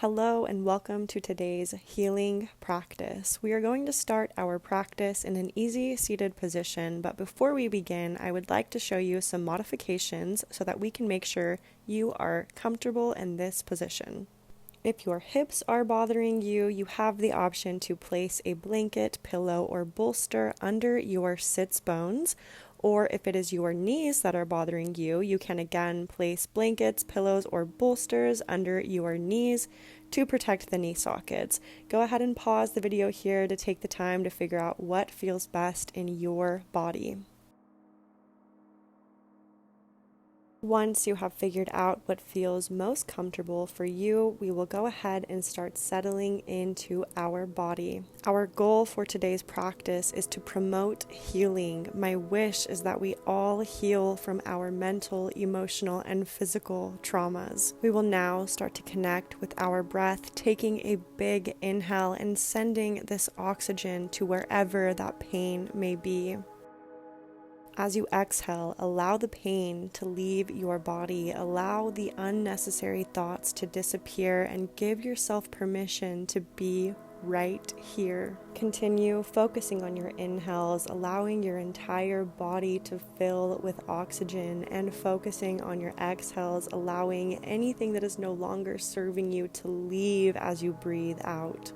Hello and welcome to today's healing practice. We are going to start our practice in an easy seated position, but before we begin, I would like to show you some modifications so that we can make sure you are comfortable in this position. If your hips are bothering you, you have the option to place a blanket, pillow, or bolster under your sits bones. Or if it is your knees that are bothering you, you can again place blankets, pillows, or bolsters under your knees to protect the knee sockets. Go ahead and pause the video here to take the time to figure out what feels best in your body. Once you have figured out what feels most comfortable for you, we will go ahead and start settling into our body. Our goal for today's practice is to promote healing. My wish is that we all heal from our mental, emotional, and physical traumas. We will now start to connect with our breath, taking a big inhale and sending this oxygen to wherever that pain may be. As you exhale, allow the pain to leave your body, allow the unnecessary thoughts to disappear, and give yourself permission to be right here. Continue focusing on your inhales, allowing your entire body to fill with oxygen, and focusing on your exhales, allowing anything that is no longer serving you to leave as you breathe out.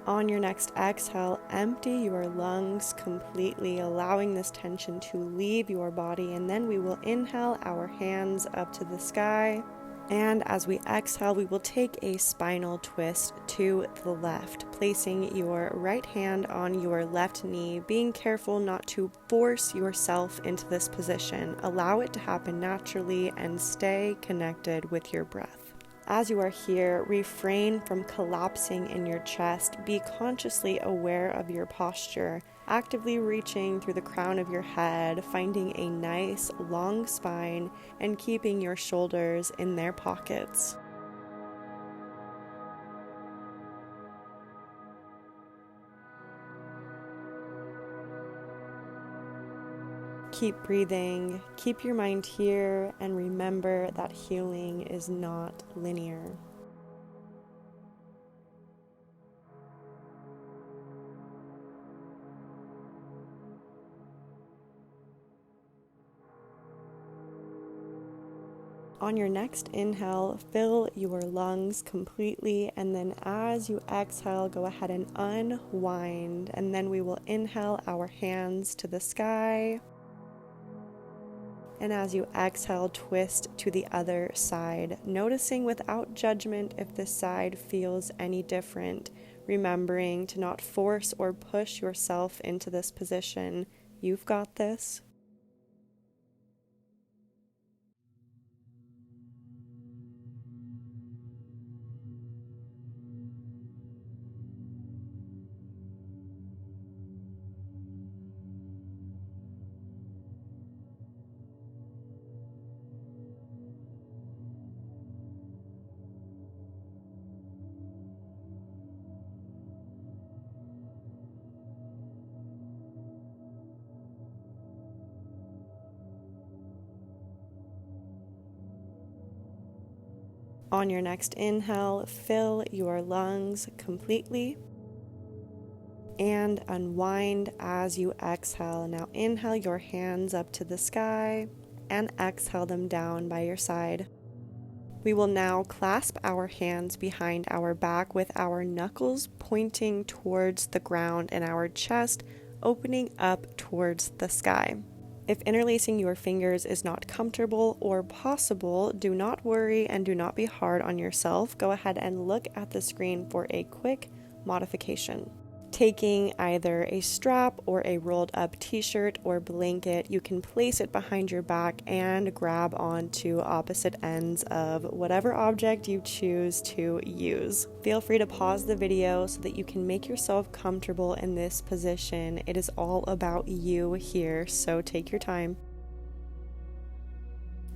On your next exhale, empty your lungs completely, allowing this tension to leave your body, and then we will inhale our hands up to the sky. And as we exhale, we will take a spinal twist to the left, placing your right hand on your left knee, being careful not to force yourself into this position. Allow it to happen naturally and stay connected with your breath. As you are here, refrain from collapsing in your chest. Be consciously aware of your posture, actively reaching through the crown of your head, finding a nice long spine, and keeping your shoulders in their pockets. Keep breathing, keep your mind here, and remember that healing is not linear. On your next inhale, fill your lungs completely, and then as you exhale, go ahead and unwind, and then we will inhale our hands to the sky. And as you exhale, twist to the other side, noticing without judgment if this side feels any different, remembering to not force or push yourself into this position. You've got this. On your next inhale, fill your lungs completely and unwind as you exhale. Now inhale your hands up to the sky and exhale them down by your side. We will now clasp our hands behind our back with our knuckles pointing towards the ground and our chest opening up towards the sky. If interlacing your fingers is not comfortable or possible, do not worry and do not be hard on yourself. Go ahead and look at the screen for a quick modification. Taking either a strap or a rolled up t-shirt or blanket, you can place it behind your back and grab onto opposite ends of whatever object you choose to use. Feel free to pause the video so that you can make yourself comfortable in this position. It is all about you here, so take your time.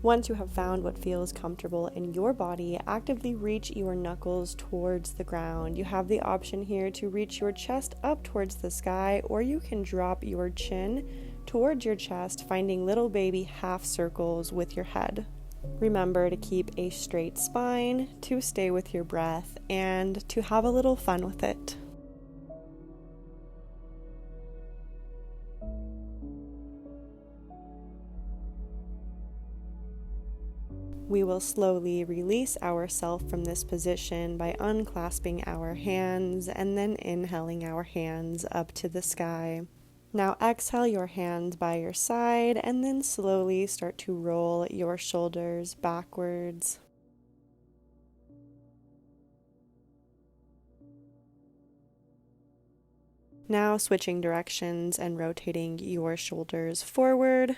Once you have found what feels comfortable in your body, actively reach your knuckles towards the ground. You have the option here to reach your chest up towards the sky, or you can drop your chin towards your chest, finding little baby half circles with your head. Remember to keep a straight spine, to stay with your breath, and to have a little fun with it. We will slowly release ourselves from this position by unclasping our hands and then inhaling our hands up to the sky. Now exhale your hands by your side and then slowly start to roll your shoulders backwards. Now switching directions and rotating your shoulders forward.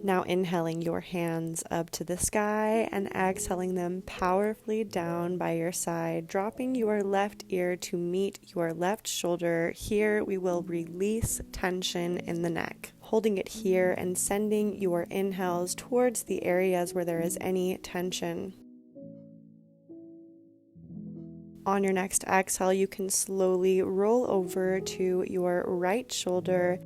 Now inhaling your hands up to the sky and exhaling them powerfully down by your side, dropping your left ear to meet your left shoulder. Here we will release tension in the neck, holding it here and sending your inhales towards the areas where there is any tension. On your next exhale, you can slowly roll over to your right shoulder.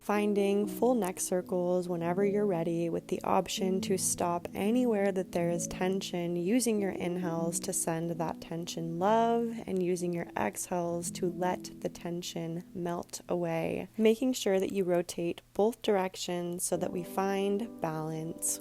Finding full neck circles whenever you're ready, with the option to stop anywhere that there is tension, using your inhales to send that tension love and using your exhales to let the tension melt away, making sure that you rotate both directions so that we find balance.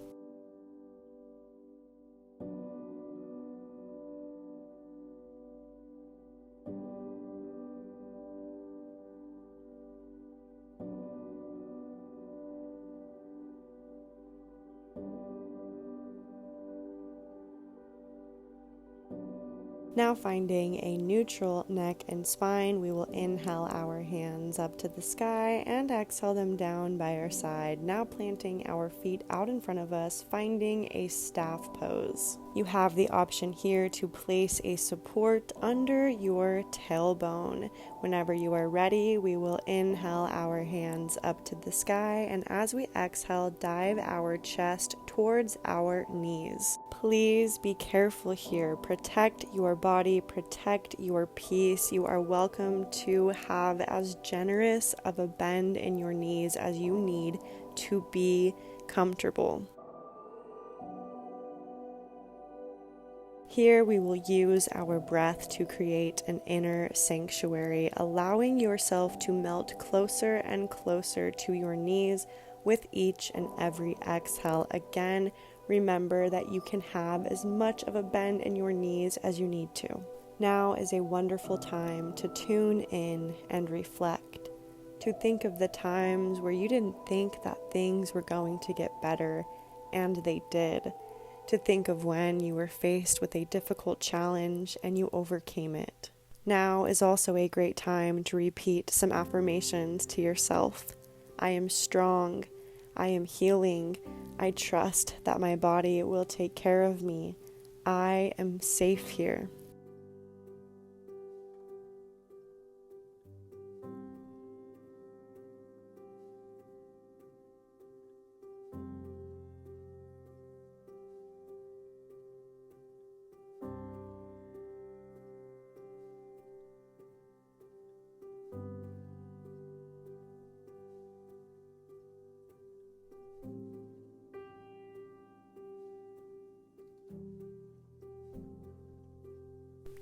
Now finding a neutral neck and spine, we will inhale our hands up to the sky and exhale them down by our side. Now planting our feet out in front of us, finding a staff pose. You have the option here to place a support under your tailbone. Whenever you are ready, we will inhale our hands up to the sky, and as we exhale, dive our chest towards our knees. Please be careful here. Protect your body, protect your peace. You are welcome to have as generous of a bend in your knees as you need to be comfortable. Here we will use our breath to create an inner sanctuary, allowing yourself to melt closer and closer to your knees with each and every exhale. Again, remember that you can have as much of a bend in your knees as you need to. Now is a wonderful time to tune in and reflect, to think of the times where you didn't think that things were going to get better, and they did. To think of when you were faced with a difficult challenge and you overcame it. Now is also a great time to repeat some affirmations to yourself. I am strong. I am healing. I trust that my body will take care of me. I am safe here.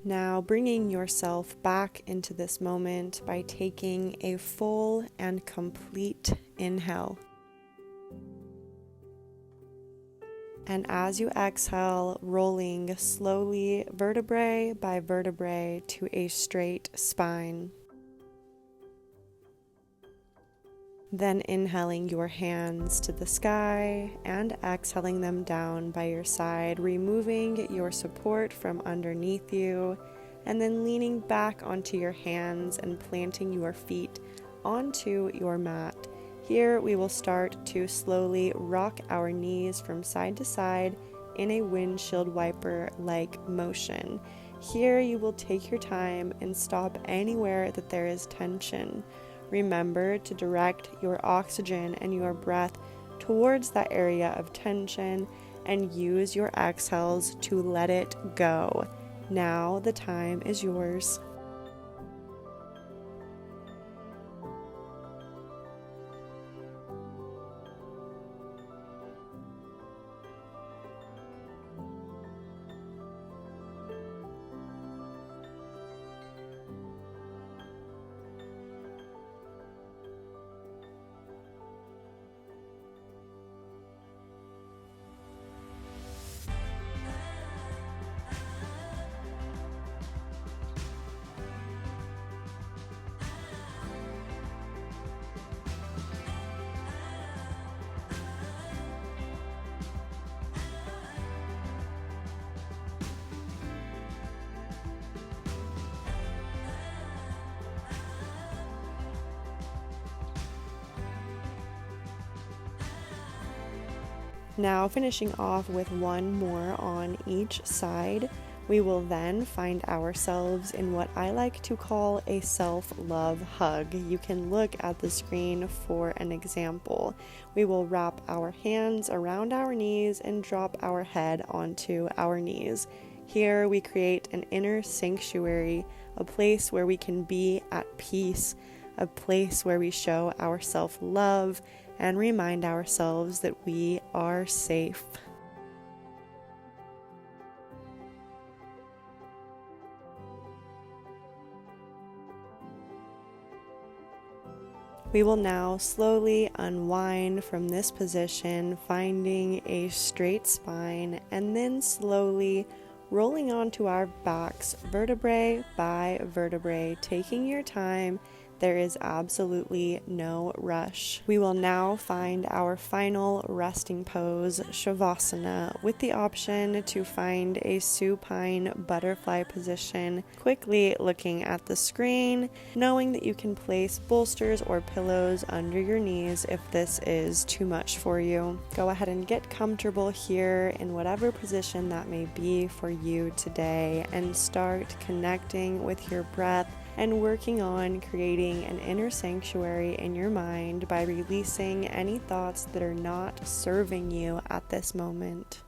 Now bringing yourself back into this moment by taking a full and complete inhale. And as you exhale, rolling slowly vertebrae by vertebrae to a straight spine. Then inhaling your hands to the sky and exhaling them down by your side, removing your support from underneath you, and then leaning back onto your hands and planting your feet onto your mat. Here we will start to slowly rock our knees from side to side in a windshield wiper-like motion. Here you will take your time and stop anywhere that there is tension. Remember to direct your oxygen and your breath towards that area of tension and use your exhales to let it go. Now the time is yours. Now finishing off with one more on each side, we will then find ourselves in what I like to call a self-love hug. You can look at the screen for an example. We will wrap our hands around our knees and drop our head onto our knees. Here we create an inner sanctuary, a place where we can be at peace, a place where we show our self-love and remind ourselves that we are safe. We will now slowly unwind from this position, finding a straight spine, and then slowly rolling onto our backs, vertebrae by vertebrae, taking your time. There is absolutely no rush. We will now find our final resting pose, Shavasana, with the option to find a supine butterfly position. Quickly looking at the screen, knowing that you can place bolsters or pillows under your knees if this is too much for you. Go ahead and get comfortable here in whatever position that may be for you today, and start connecting with your breath and working on creating an inner sanctuary in your mind by releasing any thoughts that are not serving you at this moment.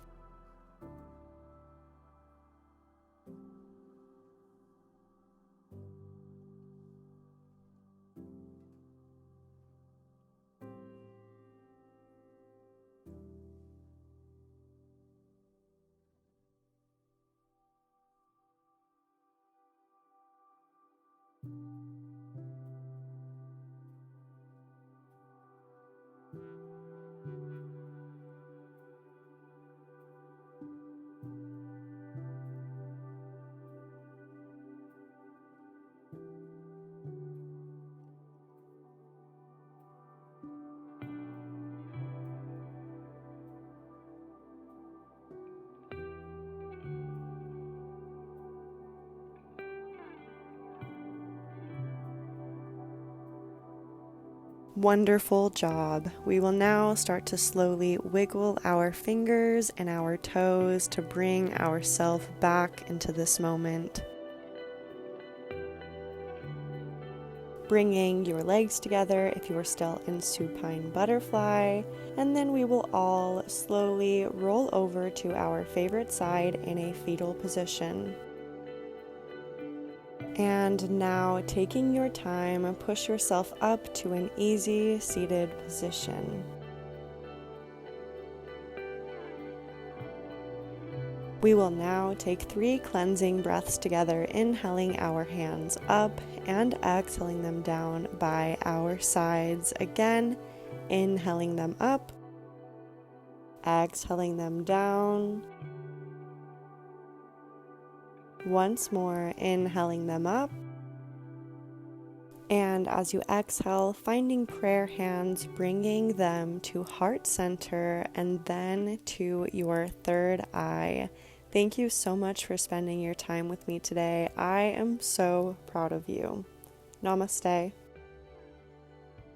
Wonderful job. We will now start to slowly wiggle our fingers and our toes to bring ourselves back into this moment. Bringing your legs together if you are still in supine butterfly, and then we will all slowly roll over to our favorite side in a fetal position. And now, taking your time, push yourself up to an easy seated position. We will now take 3 cleansing breaths together, inhaling our hands up and exhaling them down by our sides. Again, inhaling them up, exhaling them down. Once more, inhaling them up, And as you exhale, finding prayer hands, bringing them to heart center and then to your third eye. Thank you so much for spending your time with me today. I am so proud of you. Namaste.